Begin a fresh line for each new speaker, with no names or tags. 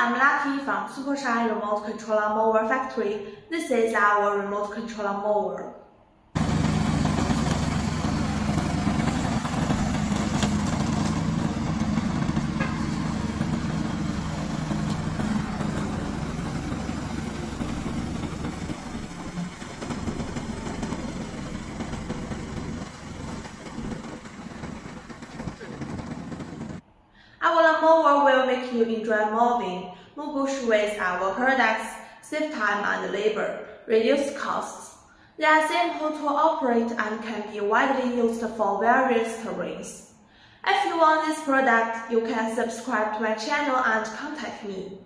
I'm Lucky from Supershine Remote Controller Mower Factory. This is our remote controller mower. Our mower will make you enjoy mowing, move bush with our products, save time and labor, reduce costs. They are simple to operate and can be widely used for various terrains. If you want this product, you can subscribe to my channel and contact me.